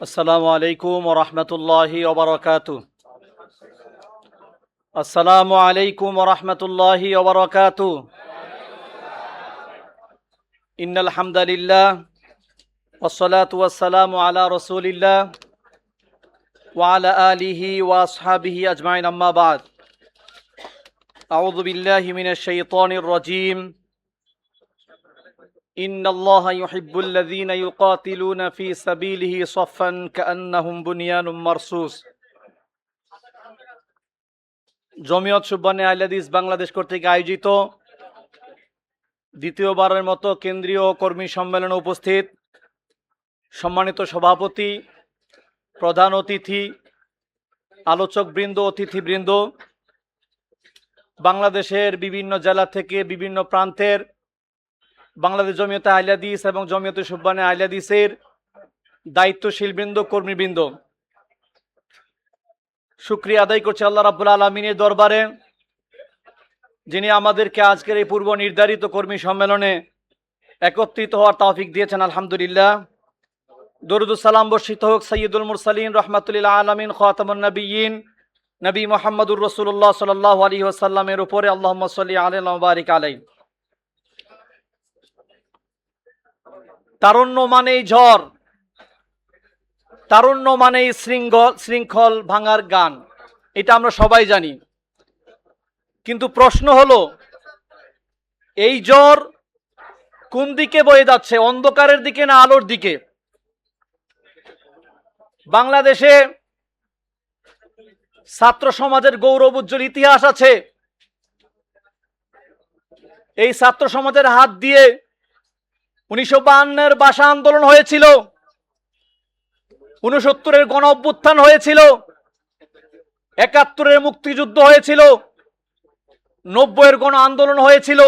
আসসালামু আলাইকুম ওয়া রাহমাতুল্লাহি ওয়া বারাকাতুহু। আসসালামু আলাইকুম ওয়া রাহমাতুল্লাহি ওয়া বারাকাতুহু। ইন্নাল হামদালিল্লাহ ওয়াসসালাতু ওয়াসসালামু আলা রাসূলিল্লাহ ওয়া আলা আলিহি ওয়া আসহাবিহি আজমাইন, আম্মা বা'দ। আউযু বিল্লাহি মিনাশ শাইতানির রাজীম। ইন্নাল্লাহা ইউহিব্বুল্লাযীনা ইউকাতিলুনা ফী সাবিলিহি সাফফান কাআন্নাহুম বুনিয়ানুম মারসুস। জমিয়ত সুবহানে আহলে হাদিস বাংলাদেশ কর্তৃক আয়োজিত দ্বিতীয়বারের মতো কেন্দ্রীয় কর্মী সম্মেলনে উপস্থিত সম্মানিত সভাপতি, প্রধান অতিথি, আলোচকবৃন্দ, অতিথিবৃন্দ, বাংলাদেশের বিভিন্ন জেলা থেকে বিভিন্ন প্রান্তের বাংলাদেশ জমিয়তে আহলে হাদিস এবং জমিয়তে সুবহানে আহলে হাদিসের দায়িত্বশীল বৃন্দ, কর্মীবৃন্দ, শুকরিয়া আদায় করছি আল্লাহ রাব্বুল আলামিনের দরবারে, যিনি আমাদেরকে আজকের এই পূর্ব নির্ধারিত কর্মী সম্মেলনে একত্রিত হওয়ার তৌফিক দিয়েছেন। আলহামদুলিল্লাহ। দরুদ ও সালাম বর্ষিত হোক সাইয়্যিদুল মুরসালিন রাহমাতুল আলামিন খাতামুন নবিয়্যিন নবী মুহাম্মদুর রাসূলুল্লাহ সাল্লাল্লাহু আলাইহি ওয়াসাল্লামের উপরে। আল্লাহুম্মা সাল্লি আলাইহি ওয়া বারিক আলাইহি। তারুণ্য মানেই ঝড়, তারুণ্য মানেই শৃঙ্খল ভাঙার গান, এটা আমরা সবাই জানি। কিন্তু প্রশ্ন হলো, এই ঝড় কোন দিকে বয়ে যাচ্ছে, অন্ধকারের দিকে না আলোর দিকে? বাংলাদেশে ছাত্র সমাজের গৌরব উজ্জ্বল ইতিহাস আছে। এই ছাত্র সমাজের হাত দিয়ে 1952-এর ভাষা আন্দোলন হয়েছিল, 69-এর গণ অভ্যুত্থান হয়েছিল, 71-এর মুক্তিযুদ্ধ হয়েছিল, 90-এর গণ আন্দোলন হয়েছিল,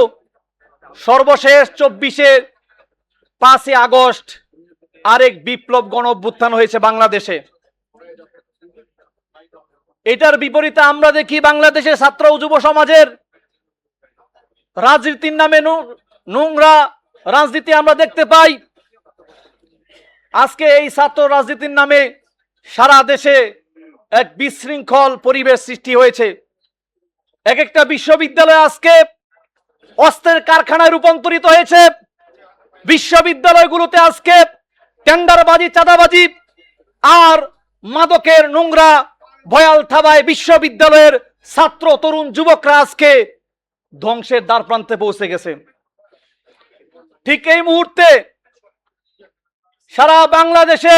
সর্বশেষ 24-এর 5ই আগস্ট আরেক বিপ্লব গণ অভ্যুত্থান হয়েছে বাংলাদেশে। এটার বিপরীতে আমরা দেখি বাংলাদেশের ছাত্র ও যুব সমাজের রাজনীতির নামে নোংরা রাজনীতি আমরা দেখতে পাই। আজকে এই ছাত্র রাজনীতির নামে সারা দেশে এক বিশৃঙ্খল পরিবেশ সৃষ্টি হয়েছে। এক একটা বিশ্ববিদ্যালয় আজকে অস্ত্রের কারখানায় রূপান্তরিত হয়েছে। বিশ্ববিদ্যালয়গুলোতে আজকে টেন্ডারবাজি, চাঁদাবাজি আর মাদকের নোংরা ভয়াল থাবায় বিশ্ববিদ্যালয়ের ছাত্র, তরুণ, যুবকরা আজকে ধ্বংসের দ্বার প্রান্তে পৌঁছে গেছে। ঠিক এই মুহূর্তে সারা বাংলাদেশে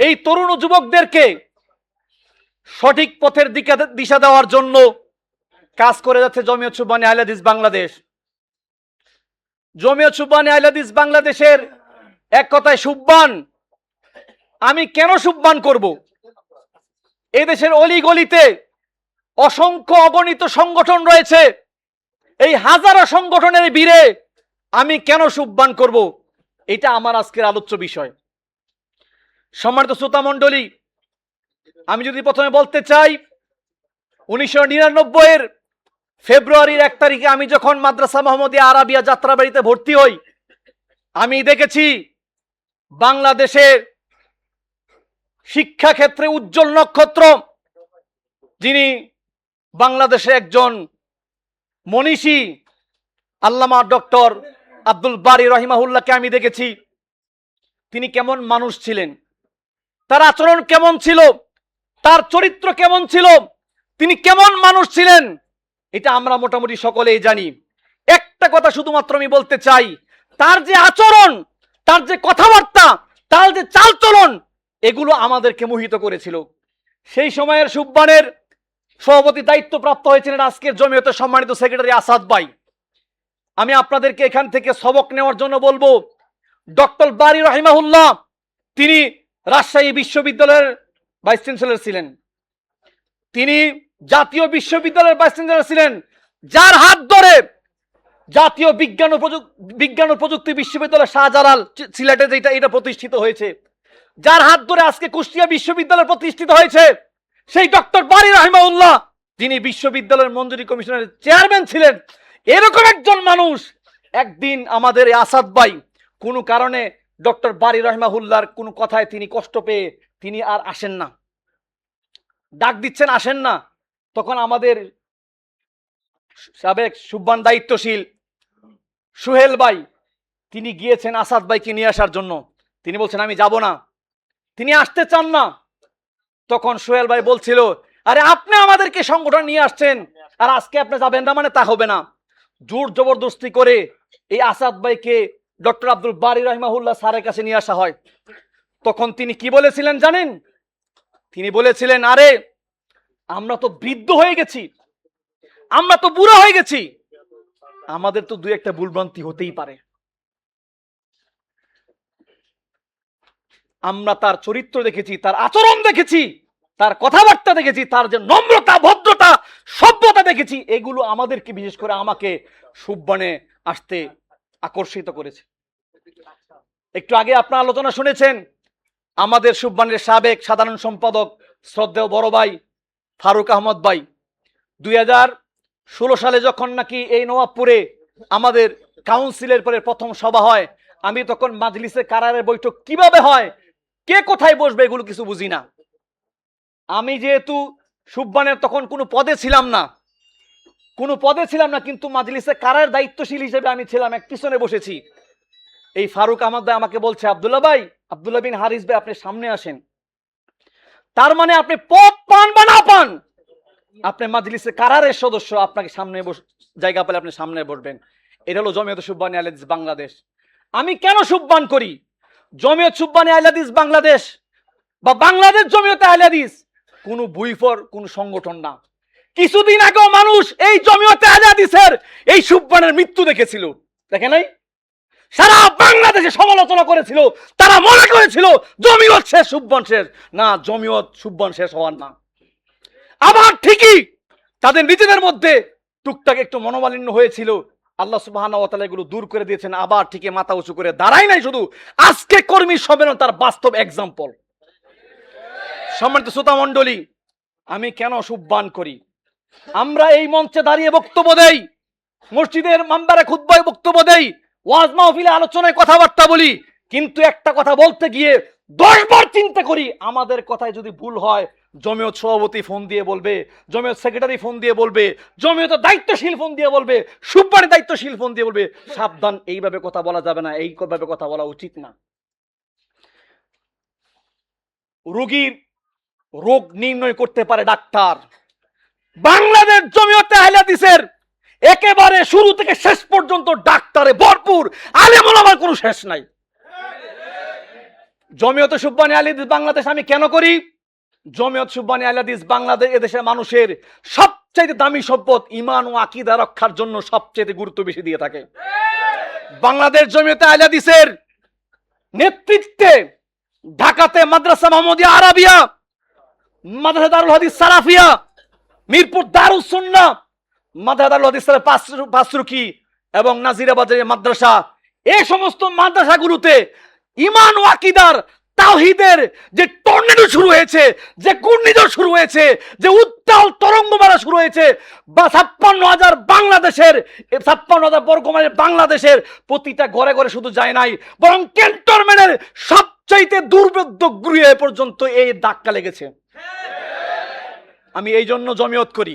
এই তরুণ ও যুবকদেরকে সঠিক পথের দিকে দিশা দেওয়ার জন্য কাজ করে যাচ্ছে জমিয়ত সুবহানে আহলে হাদিস বাংলাদেশ। জমিয়ত সুবহানে আহলে হাদিস বাংলাদেশের এক কথায় সুবহান। আমি কেন সুবহান করব? এই দেশের অলিগলিতে অসংখ্য অগণিত সংগঠন রয়েছে। এই হাজারো সংগঠনের ভিড়ে আমি কেন সুবহান করব? এটা আমার আজকের আলোচ্য বিষয়। সম্মানিত শ্রোতা মণ্ডলী, আমি যদি প্রথমে বলতে চাই, 1999-এর ফেব্রুয়ারির 1 তারিখে আমি যখন মাদ্রাসা মোহাম্মদিয়া আরাবিয়া যাত্রাবাড়িতে ভর্তি হই, আমি দেখেছি বাংলাদেশের শিক্ষাক্ষেত্রে উজ্জ্বল নক্ষত্র, যিনি বাংলাদেশের একজন মনীষী আল্লামা ডক্টর আব্দুল বারী রহিমাহুল্লাহকে আমি দেখেছি। তিনি কেমন মানুষ ছিলেন, তার আচরণ কেমন ছিল, তার চরিত্র কেমন ছিল, তিনি কেমন মানুষ ছিলেন, এটা আমরা মোটামুটি সকলেই জানি। একটা কথা শুধুমাত্র আমি বলতে চাই, তার যে আচরণ, তার যে কথাবার্তা, তার যে চালচলন, এগুলো আমাদেরকে মোহিত করেছিল। সেই সময়ের সুবহানের সভাপতি দায়িত্বপ্রাপ্ত হয়েছিলেন আজকের জমিয়তের সম্মানিত সেক্রেটারি আসাদ ভাই। আমি আপনাদেরকে এখান থেকে সবক নেওয়ার জন্য বলবো, ডক্টর বারী রহিমাহুল্লাহ তিনি রাজশাহী বিশ্ববিদ্যালয়ের ভাইস চ্যান্সেলর ছিলেন, তিনি জাতীয় বিশ্ববিদ্যালয়ের ভাইস চ্যান্সেলর ছিলেন, যার হাত ধরে জাতীয় বিজ্ঞান ও প্রযুক্তি বিশ্ববিদ্যালয় শাহজালাল সিলেটে যেটা এটা প্রতিষ্ঠিত হয়েছে, যার হাত ধরে আজকে কুষ্টিয়া বিশ্ববিদ্যালয় প্রতিষ্ঠিত হয়েছে, সেই ডক্টর বারী রহিমাহুল্লাহ যিনি বিশ্ববিদ্যালয়ের মঞ্জুরি কমিশনের চেয়ারম্যান ছিলেন, এরকম একজন মানুষ একদিন আমাদের আসাদ ভাই কোনো কারণে ডক্টর বারী রহমাহুল্লাহর কোনো কথায় তিনি কষ্ট পেয়ে তিনি আর আসেন না, ডাক দিচ্ছেন আসেন না। তখন আমাদের সাবেক সুবহান দায়িত্বশীল সুহেল ভাই তিনি গিয়েছেন আসাদ ভাইকে নিয়ে আসার জন্য। তিনি বলছেন আমি যাব না, তিনি আসতে চান না। তখন সোহেল ভাই বলছিল, আরে আপনি আমাদেরকে সংগঠন নিয়ে আসছেন আর আজকে আপনি যাবেন না, মানে তা হবে না। জোর জবরদস্তি করে এই আসাদ ভাইকে ডক্টর আব্দুল বারী রহমাহুল্লাহ স্যারের কাছে নিয়ে আসা হয়। তখন তিনি কি বলেছিলেন জানেন? তিনি বলেছিলেন, আরে আমরা তো বৃদ্ধ হয়ে গেছি, আমরা তো বুড়া হয়ে গেছি, আমাদের তো দুই একটা ভুলভ্রান্তি হতেই পারে। আমরা তার চরিত্র দেখেছি, তার আচরণ দেখেছি, তার কথাবার্তা দেখেছি, তার যে নম্রতা, ভদ্রতা, সভ্যতা দেখেছি, এগুলো আমাদেরকে, বিশেষ করে আমাকে সুবহানে আসতে আকর্ষিত করেছে। একটু আগে আপনার আলোচনা শুনেছেন, আমাদের সুবহানের সাবেক সাধারণ সম্পাদক শ্রদ্ধেয় বড় ভাই ফারুক আহমদ ভাই 2016 সালে যখন নাকি এই নওয়াবপুরে আমাদের কাউন্সিলের পরে প্রথম সভা হয়, আমি তখন মাজলিসে কারারের বৈঠক কিভাবে হয়, কে কোথায় বসবে এগুলো কিছু বুঝি না। আমি যেহেতু সুবহানের তখন কোনো পদে ছিলাম না, কিন্তু মাজলিসে কারার দায়িত্বশীল হিসেবে আমি ছিলাম, এক পিছনে বসেছি। এই ফারুক আহমদ ভাই আমাকে বলছে, আব্দুল্লাহ বিন হারিস ভাই আপনি সামনে আসেন। তার মানে আপনি পদ পান বা না পান, আপনি মাজলিসে কারারের সদস্য, আপনাকে সামনে জায়গা পেলে আপনি সামনে বসবেন। এটা হলো জমিয়ত সুবহানী আহলে হাদিস বাংলাদেশ। আমি কেন সুবহান করি? জমিয়ত সুবহানী আহলে হাদিস বাংলাদেশ বা বাংলাদেশ জমিয়ত আহলে হাদিস কোনো বুইফর কোন সংগঠন না। কিছুদিন আগেও মানুষ এই জমিয়ত আহলে হাদিসের এই সুবহানের মৃত্যু দেখেছিল, দেখে নাই? সারা বাংলাদেশে সমালোচনা করেছিল, তারা মনে করেছিল জমিয়ত শেষ, সুবহান শেষ। না, জমিয়ত সুবহান শেষ হওয়ার না। আবার ঠিকই তাদের নিজেদের মধ্যে টুকটাক একটু মনোমালিন্য হয়েছিল, আল্লাহ সুবহানাহু ওয়া তাআলা এগুলো দূর করে দিয়েছেন। আবার ঠিকই মাথা উঁচু করে দাঁড়ায় নাই, শুধু আজকে কর্মী সম্মেলন তার বাস্তব এক্সাম্পল। সম্মানিত শ্রোতা মণ্ডলী, আমি কেন সুবহান করি? আমরা এই মঞ্চে দাঁড়িয়ে বক্তব্য দেই, মসজিদের মাম্বারে খুতবায় বক্তব্য দেই, ওয়াজ মাহফিলে আলোচনায় কথাবার্তা বলি, কিন্তু একটা কথা বলতে গিয়ে 10 বার চিন্তা করি, আমাদের কথায় যদি ভুল হয় জমিয়ত সভাপতি ফোন দিয়ে বলবে, জমিয়ত সেক্রেটারি ফোন দিয়ে বলবে, জমিয়ত দায়িত্বশীল ফোন দিয়ে বলবে, সুবহানি দায়িত্বশীল ফোন দিয়ে বলবে, সাবধান, এইভাবে কথা বলা যাবে না, এইভাবে কথা বলা উচিত না। রোগীর রোগ নির্ণয় করতে পারে ডাক্তার। বাংলাদেশ জমিয়তে আহলে হাদিসের একেবারে শুরু থেকে শেষ পর্যন্ত ডাক্তারে ভরপুর, আলেম ওলামার কোনো শেষ নাই। জমিয়ত সুবহানী আহলে হাদিস বাংলাদেশ আমি কেন করি? জমিয়ত সুবহানী আহলে হাদিস বাংলাদেশ এদেশের মানুষের সবচেয়ে দামি সম্পদ, ঈমান ও আকীদা রক্ষার জন্য সবচেয়ে গুরুত্ব বেশি দিয়ে থাকে। বাংলাদেশ জমিয়তে আহলে হাদিসের নেতৃত্বে ঢাকাতে মাদ্রাসা মুহাম্মদিয়া আরাবিয়া, মাদ্রাসা দারুল হাদিস সালাফিয়া, মিরপুর দারুস সুন্নাহ, মাদ্রাসা দারুল হাদিস পাঁচরুখি এবং নাজিরাবাদের মাদ্রাসা, এই সমস্ত মাদ্রাসাগুলোতে ঈমান ও আকীদার, তাওহীদের যে টর্নেডো শুরু হয়েছে, যে ঘূর্ণিঝড় শুরু হয়েছে, যে উত্তাল তরঙ্গমালা শুরু হয়েছে, বা 56,000 বাংলাদেশের 56,000 বর্গমাইলের বাংলাদেশের প্রতিটা ঘরে ঘরে শুধু যায় নাই, বরং ক্যান্টনমেন্টের সবচাইতে দুর্ভেদ্য গৃহে পর্যন্ত এই ধাক্কা লেগেছে। আমি এই জন্য জমিয়ত করি,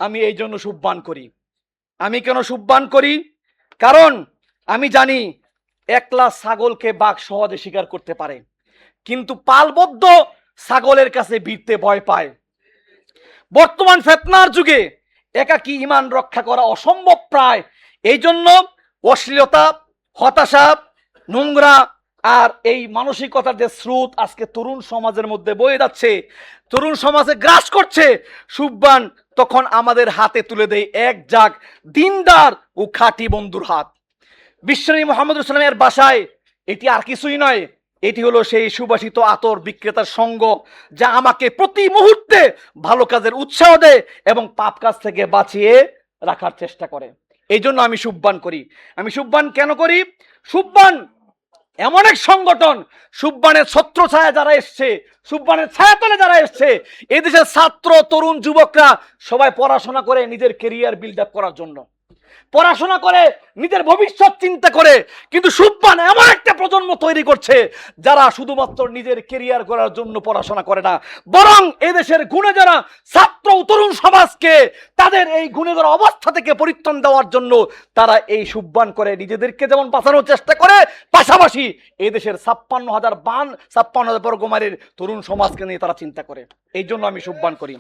আমি এই জন্য সুবহান করি। আমি কেন সুবহান করি? কারণ আমি জানি একলা ছাগলকে বাঘ সহজে শিকার করতে পারে, কিন্তু পালবদ্ধ ছাগলের কাছে ভিড়তে ভয় পায়। বর্তমান ফিতনার যুগে একাকী ঈমান রক্ষা করা অসম্ভব প্রায়। এই জন্য অশ্লীলতা, হতাশা, নোংরা আর এই মানসিকতার যে স্রোত আজকে তরুণ সমাজের মধ্যে বয়ে যাচ্ছে, তরুণ সমাজে গ্রাস করছে, সুবহান তখন আমাদের হাতে তুলে দেয় এক জাগ দিনদার ও খাঁটি বন্ধুর হাত। বিশ্বনবী মুহাম্মদ সাল্লাল্লাহু আলাইহি ওয়াসাল্লামের বাসায় এটি আর কিছুই নয়, এটি হলো সেই সুবাসিত আতর বিক্রেতার সঙ্গ, যা আমাকে প্রতি মুহূর্তে ভালো কাজের উৎসাহ দেয় এবং পাপ কাজ থেকে বাঁচিয়ে রাখার চেষ্টা করে। এই জন্য আমি সুবহান করি। আমি সুবহান কেন করি? সুবহান এমন এক সংগঠন, সুবহানের ছত্র ছায়া যারা এসছে, সুবহানের ছায়াতলে যারা এসছে, এদেশের ছাত্র, তরুণ, যুবকরা সবাই পড়াশোনা করে নিজের কেরিয়ার বিল্ড আপ করার জন্য। পড়াশোনা করে নিজের ভবিষ্যৎ চিন্তা করে, কিন্তু সুবহান এমন একটা প্রজন্ম তৈরি করছে যারা শুধুমাত্র নিজের কেরিয়ার করার জন্য পড়াশোনা করে না, বরং এদেশের গুণে যারা ছাত্র তরুণ সমাজকে তাদের এই গুণের অবস্থা থেকে পরিত্রাণ দেওয়ার জন্য তারা এই সুবহান করে নিজেদেরকে যেমন বাঁচানোর চেষ্টা করে, পাশাপাশি এদেশের 56,000 বর্গমাইলের তরুণ সমাজকে নিয়ে তারা চিন্তা করে। এই জন্য আমি সুবহান করি।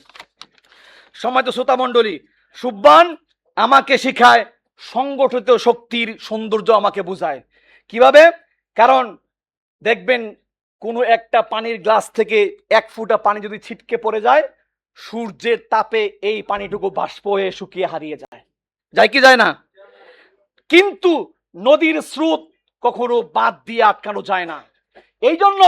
সম্মানিত শ্রোতা মণ্ডলী, সুবহান আমাকে শিখায় সংগঠিত শক্তির সৌন্দর্য, আমাকে বোঝায় কিভাবে। কারণ দেখবেন কোনো একটা পানির গ্লাস থেকে 1 ফোঁটা পানি যদি ছিটকে পড়ে যায়, সূর্যের তাপে এই পানিটুকু বাষ্প হয়ে শুকিয়ে হারিয়ে যায়, যায় কি যায় না? কিন্তু নদীর স্রোত কখনো বাদ দিয়ে আটকানো যায় না। এই জন্য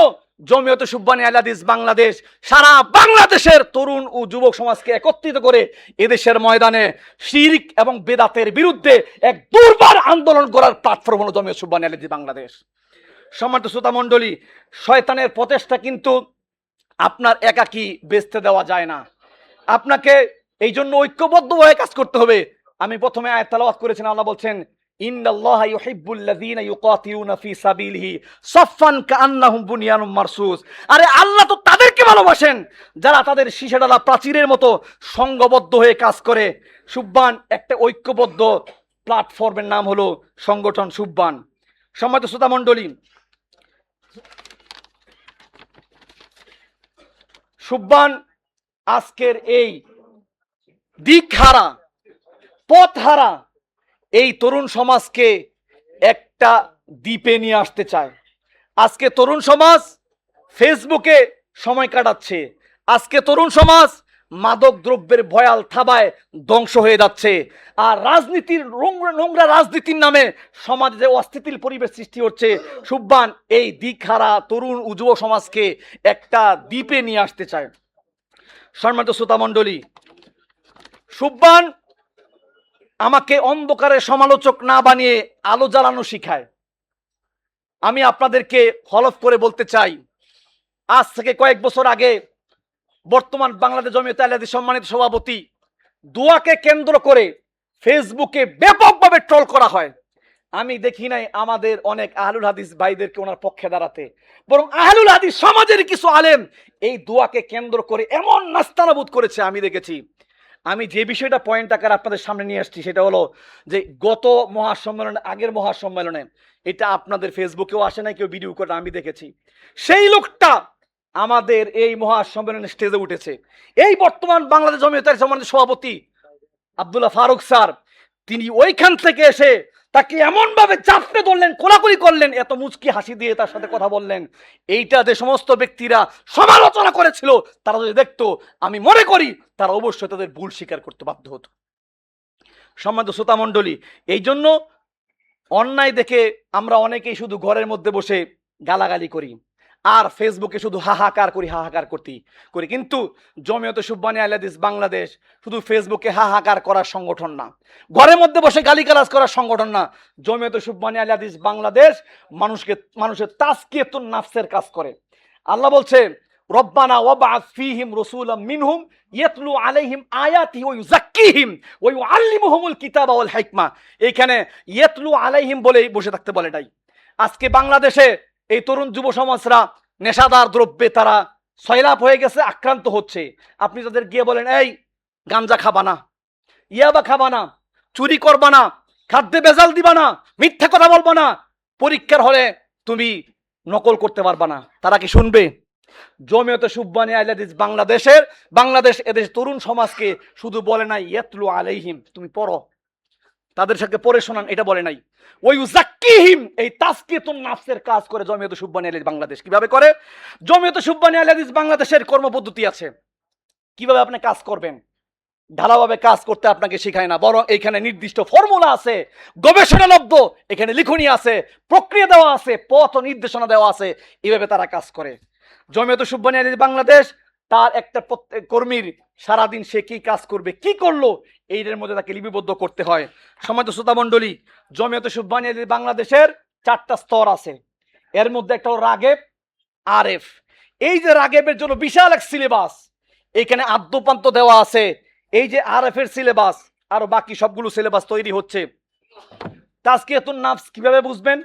জমিয়তে সুবহানী আহলে হাদিস বাংলাদেশ সারা বাংলাদেশের তরুণ ও যুবক সমাজকে একত্রিত করে এদেশের ময়দানে শিরক এবং বেদাতের বিরুদ্ধে এক দুর্বার আন্দোলন করার প্ল্যাটফর্ম হলো জমিয়তে সুবহানী আহলে হাদিস বাংলাদেশ। সম্মানিত শ্রোতা মণ্ডলী, শয়তানের প্রচেষ্টা কিন্তু আপনার একাকী বেচতে দেওয়া যায় না, আপনাকে এই জন্য ঐক্যবদ্ধ হয়ে কাজ করতে হবে। আমি প্রথমে আয়াত তেলাওয়াত করেছিলাম, আল্লাহ বলছেন ইন্নাল্লাহা ইউহিব্বুল্লাযীনা ইউকাতিলুনা ফি সাবিলিহি সাফফান কাআন্নাহুম বুনিয়ানুম মারসুস। আরে আল্লাহ তো তাদেরকে ভালোবাসেন যারা তাদের শীষেডালা প্রাচীরের মতো সংঘবদ্ধ হয়ে কাজ করে। সুবহান একটা ঐক্যবদ্ধ প্ল্যাটফর্মের নাম হলো সংগঠন সুবহান। সম্মানিত শ্রোতা মণ্ডলী, সুবহান আজকের এই দিকহারা পথহারা এই তরুণ সমাজকে একটা দ্বীপে নিয়ে আসতে চায়। আজকে তরুণ সমাজ ফেসবুকে সময় কাটাচ্ছে, আজকে তরুণ সমাজ মাদক দ্রব্যের ভয়াল থাবায় ধ্বংস হয়ে যাচ্ছে, আর রাজনীতির নোংরা রাজনীতির নামে সমাজে যে অস্থিতির পরিবেশ সৃষ্টি হচ্ছে। সুবহান এই দিকহারা তরুণ ও যুব সমাজকে একটা দ্বীপে নিয়ে আসতে চায়। সম্মানিত শ্রোতা মণ্ডলী, সুবহান আমাকে অন্ধকারের সমালোচক না বানিয়ে আলো জ্বালানো শিখায়। আমি আপনাদেরকে হলফ করে বলতে চাই, আজ থেকে কয়েক বছর আগে বর্তমান বাংলাদেশ জমিয়তে আহলে হাদিস সম্মানিত সভাপতি দোয়াকে কেন্দ্র করে ফেসবুকে ব্যাপকভাবে ট্রল করা হয়। আমি দেখি নাই আমাদের অনেক আহলুল হাদিস ভাইদেরকে ওনার পক্ষে দাঁড়াতে, বরং আহলুল হাদিস সমাজের কিছু আলেম এই দোয়াকে কেন্দ্র করে এমন নাস্তানাবুদ করেছে আমি দেখেছি। আমি যে বিষয়টা পয়েন্ট আকারে আপনাদের সামনে নিয়ে আসছি সেটা হলো যে গত মহাসম্মেলনে, আগের মহাসম্মেলনে, এটা আপনাদের ফেসবুকেও আসে নাই, কেউ ভিডিও করে আমি দেখেছি, সেই লোকটা আমাদের এই মহাসম্মেলনের স্টেজে উঠেছে। এই বর্তমান বাংলাদেশ জমিয়তে আহলে হাদিস সভাপতি আব্দুল্লাহ ফারুক স্যার, তিনি ওইখান থেকে এসে তাকে এমন ভাবে চাপতে ধরলেন, কোলাকুলি করলেন, এত মুচকি হাসি দিয়ে তার সাথে কথা বললেন। এইটা যে সমস্ত ব্যক্তিরা সমালোচনা করেছিল তারা যদি দেখতো, আমি মনে করি তারা অবশ্যই তাদের ভুল স্বীকার করতে বাধ্য হতো। সম্মানিত শ্রোতা মণ্ডলী, এই জন্য অন্যায় দেখে আমরা অনেকেই শুধু ঘরের মধ্যে বসে গালাগালি করি আর ফেসবুকে শুধু হাহাকার করি, কিন্তু জমিয়তে সুবহানী আহলে হাদিস বাংলাদেশ শুধু ফেসবুকে হাহাকার করার সংগঠন না, ঘরের মধ্যে বসে গালিগালাজ করার সংগঠন না। জমিয়তে সুবহানী আহলে হাদিস বাংলাদেশ মানুষের তাজকিয়াতুন নাফসের কাজ করে। আল্লাহ বলছে রব্বানা ওয়াবআস ফীহিম রাসূলাম মিনহুম ইয়াতলু আলাইহিম আয়াতিহি ওয়া ইউযাক্কিহিম ওয়া ইউআল্লিমুহুমুল কিতাবা ওয়াল হিকমা। এইখানে ইয়াতলু আলাইহিম বলেই বসে থাকতে বলে নাই। আজকে বাংলাদেশে এই তরুণ যুব সমাজরা নেশাদার দ্রব্যে তারা সয়লাভ হয়ে গেছে, আক্রান্ত হচ্ছে। আপনি তাদের গিয়ে বলেন এই গাঞ্জা খাবা না, ইয়াবা খাবা না, চুরি করবা না, খাদ্যে ভেজাল দিবা না, মিথ্যা কথা বলবা না, পরীক্ষার হলে তুমি নকল করতে পারবা না, তারা কি শুনবে? জমিয়তে সুবহানী আহলে হাদিস বাংলাদেশ এদেশ তরুণ সমাজকে শুধু বলে নাই ইয়াতলু আলাইহিম, তুমি পড়ো, তাদের সাথে পড়ে শোনান, এটা বলে নাই। ওই ইউযাক্কিহিম, এই তাজকিয়াতুন নাফসের কাজ করে জমিয়তে সুবহানী আহলে হাদিস বাংলাদেশ। কিভাবে করে? জমিয়তে সুবহানী আহলে হাদিস বাংলাদেশের কর্মপদ্ধতি আছে, কিভাবে আপনি কাজ করবেন, ঢালাভাবে কাজ করতে আপনাকে শেখায় না, বরং এখানে নির্দিষ্ট ফর্মুলা আছে, গবেষণালব্ধ এখানে লিখনি আছে, প্রক্রিয়া দেওয়া আছে, পথ ও নির্দেশনা দেওয়া আছে, এইভাবে তারা কাজ করে। জমিয়তে সুবহানী আহলে হাদিস বাংলাদেশ তার একটা প্রত্যেক কর্মীর সারাদিন সে কি কাজ করবে, কি করলো, এইটার মধ্যে তাকে লিপিবদ্ধ করতে হয়। সম্মানিত শ্রোতা মণ্ডলী, জমিয়তে সুবহানী আহলে হাদিস বাংলাদেশের 4টা স্তর আছে। এর মধ্যে একটা হলো রাগেব, আরেফ। এই যে রাগেবের জন্য বিশাল এক সিলেবাস এখানে আদ্যপান্ত দেওয়া আছে। এই যে আরেফের সিলেবাস, আর বাকি সবগুলো সিলেবাস তৈরি হচ্ছে। তাজকিয়াতুন নাফস কিভাবে বুঝবেন?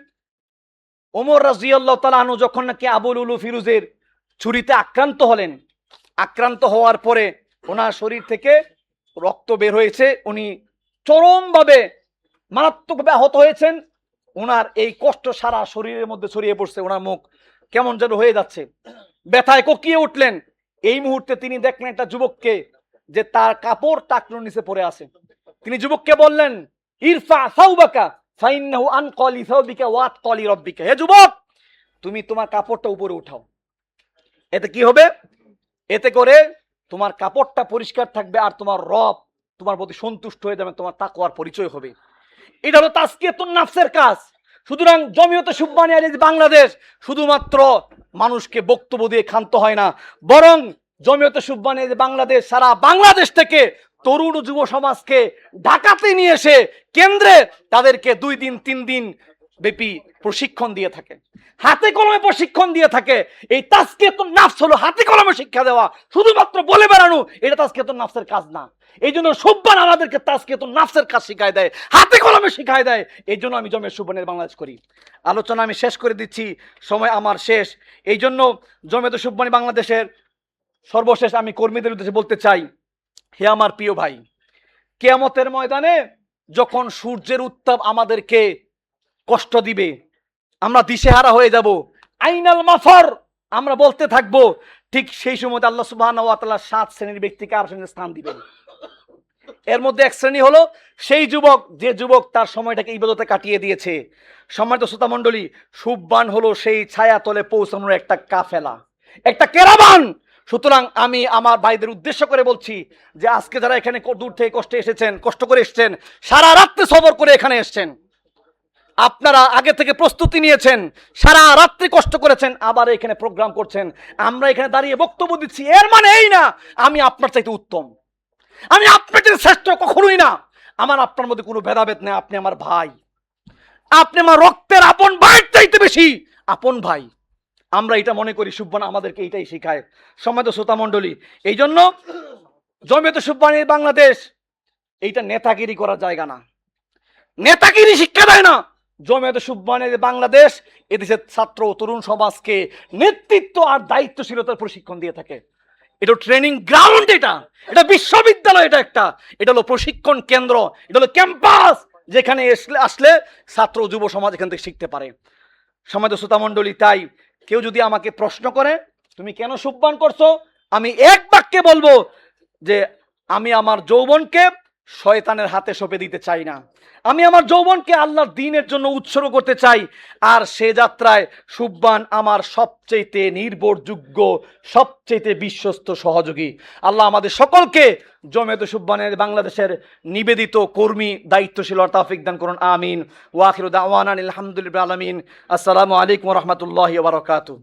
ওমর রাদিয়াল্লাহু তাআলা আনহু যখন নাকি আবুল উলু ফিরুজের ছুরিতে আক্রান্ত হলেন, আক্রান্ত হওয়ার পরে ওনার শরীর থেকে রক্ত বের হয়েছে, উনি চরমভাবে মারাত্মকভাবে আহত হয়েছেন। ওনার এই কষ্ট সারা শরীরের মধ্যে ছড়িয়ে পড়ছে, ওনার মুখ কেমন যেন হয়ে যাচ্ছে, ব্যথায় কোকিয়ে উঠলেন। এই মুহূর্তে তিনি দেখলেন একটা যুবককে, যে তার কাপড় টাকনুর নিচে পড়ে আছে। তিনি যুবককে বললেন, ইরফা সাউবাকা ফাইন্নাহু আনকালি সাউবিকা ওয়া আতকালি রাব্বিকা। হে যুবক, তুমি তোমার কাপড়টা উপরে উঠাও। এতে কি হবে? এতে করে তোমার কাপড়টা পরিষ্কার থাকবে, আর তোমার রব তোমার প্রতি সন্তুষ্ট হয়ে যাবে, তোমার তাকওয়ার পরিচয় হবে। এটা হলো তাজকিয়াতুন নাফসের কাজ। সুতরাং জমিয়তে সুবহানিয়া বাংলাদেশ শুধুমাত্র মানুষকে বক্তব্য দিয়ে ক্ষান্ত হয় না, বরং জমিয়তে সুবহানিয়া বাংলাদেশ সারা বাংলাদেশ থেকে তরুণ যুব সমাজকে ঢাকাতে নিয়ে এসে কেন্দ্রে তাদেরকে 2 দিন 3 দিন ব্যাপী প্রশিক্ষণ দিয়ে থাকে, হাতে কলমে প্রশিক্ষণ দিয়ে থাকে। এই তাজকিয়াতুন নাফস হলো হাতে কলমে শিক্ষা দেওয়া, শুধুমাত্র বলে বেড়ানো এটা তাজকিয়াতুন নাফসের কাজ না। এই জন্য সুবহান আমাদেরকে তাজকিয়াতুন নাফসের কাজ শিখায় দেয়, হাতে কলমে শিখায় দেয়। এই জন্য আমি জমিয়ত সুবহানিয়া বাংলাদেশ করি। আলোচনা আমি শেষ করে দিচ্ছি, সময় আমার শেষ। এই জন্য জমিয়ত সুবহানিয়া বাংলাদেশের সর্বশেষ আমি কর্মীদের উদ্দেশ্যে বলতে চাই, হে আমার প্রিয় ভাই, কিয়ামতের ময়দানে যখন সূর্যের উত্তাপ আমাদেরকে কষ্ট দিবে, আমরা দিশেহারা হয়ে যাব, আইনাল মাফার আমরা বলতে থাকবো, ঠিক সেই সময় আল্লাহ সুবহানাহু ওয়া তাআলা 7 শ্রেণীর ব্যক্তিকে আর শ্রেণীর স্থান দিবেন। এর মধ্যে এক শ্রেণী হলো সেই যুবক, যে যুবক তার সময়টাকে ইবাদতে কাটিয়ে দিয়েছে। সম্মানিত শ্রোতা মণ্ডলী, সুবহান হলো সেই ছায়াতলে পৌঁছানোর একটা কাফেলা, একটা কেরাবান। সুতরাং আমি আমার ভাইদের উদ্দেশ্য করে বলছি যে আজকে যারা এখানে দূর থেকে কষ্ট করে এসেছেন, সারা রাত্রে সবর করে এখানে এসেছেন, আপনারা আগে থেকে প্রস্তুতি নিয়েছেন, সারা রাত্রি কষ্ট করেছেন, আবার এখানে প্রোগ্রাম করছেন, আমরা এখানে দাঁড়িয়ে বক্তব্য দিচ্ছি, এর মানে এই না আমি আপনার চাইতে উত্তম, আমি আপনার চাইতে শ্রেষ্ঠ, কখনোই না। আমার আপনার মধ্যে কোনো ভেদাভেদ নেই, আপনি আমার ভাই, আপনি আমার রক্তের আপন ভাইয়ের চাইতে বেশি আপন ভাই। আমরা এটা মনে করি, সুবহান আমাদেরকে এটাই শেখায়। সম্মানিত শ্রোতা মণ্ডলী, এই জন্য জমিয়তে সুবহানিয়া বাংলাদেশ এইটা নেতাগিরি করার জায়গা না, নেতাগিরি শিক্ষা দেয় না। জমিয়তে সুবহানিয়া বাংলাদেশ এদেশের ছাত্র তরুণ সমাজকে নেতৃত্ব আর দায়িত্বশীলতার প্রশিক্ষণ দিয়ে থাকে। এটা ট্রেনিং গ্রাউন্ড, এটা বিশ্ববিদ্যালয়, এটা হলো প্রশিক্ষণ কেন্দ্র, এটা হলো ক্যাম্পাস, যেখানে আসলে ছাত্র যুব সমাজ এখান থেকে শিখতে পারে। সম্মানিত শ্রোতা মণ্ডলী, তাই কেউ যদি আমাকে প্রশ্ন করে তুমি কেন সুবহান করছো, আমি এক বাক্যে বলবো যে আমি আমার যৌবনকে শয়তানের হাতে সঁপে দিতে চাই না, আমি আমার যৌবনকে আল্লাহর দ্বীনের জন্য উৎসর্গ করতে চাই। আর সে যাত্রায় সুবহান আমার সবচেয়ে নির্ভরযোগ্য, সবচেয়ে বিশ্বস্ত সহযোগী। আল্লাহ আমাদের সকলকে জমিয়তে সুবহানিয়া বাংলাদেশের নিবেদিত কর্মী দায়িত্বশীল তৌফিক দান করুন, আমিন। ওয়া আখিরু দাওয়ানা আলহামদুলিল্লাহি রাব্বিল আলামিন। আসসালামু আলাইকুম ওয়া রাহমাতুল্লাহি ওয়া বারাকাতুহু।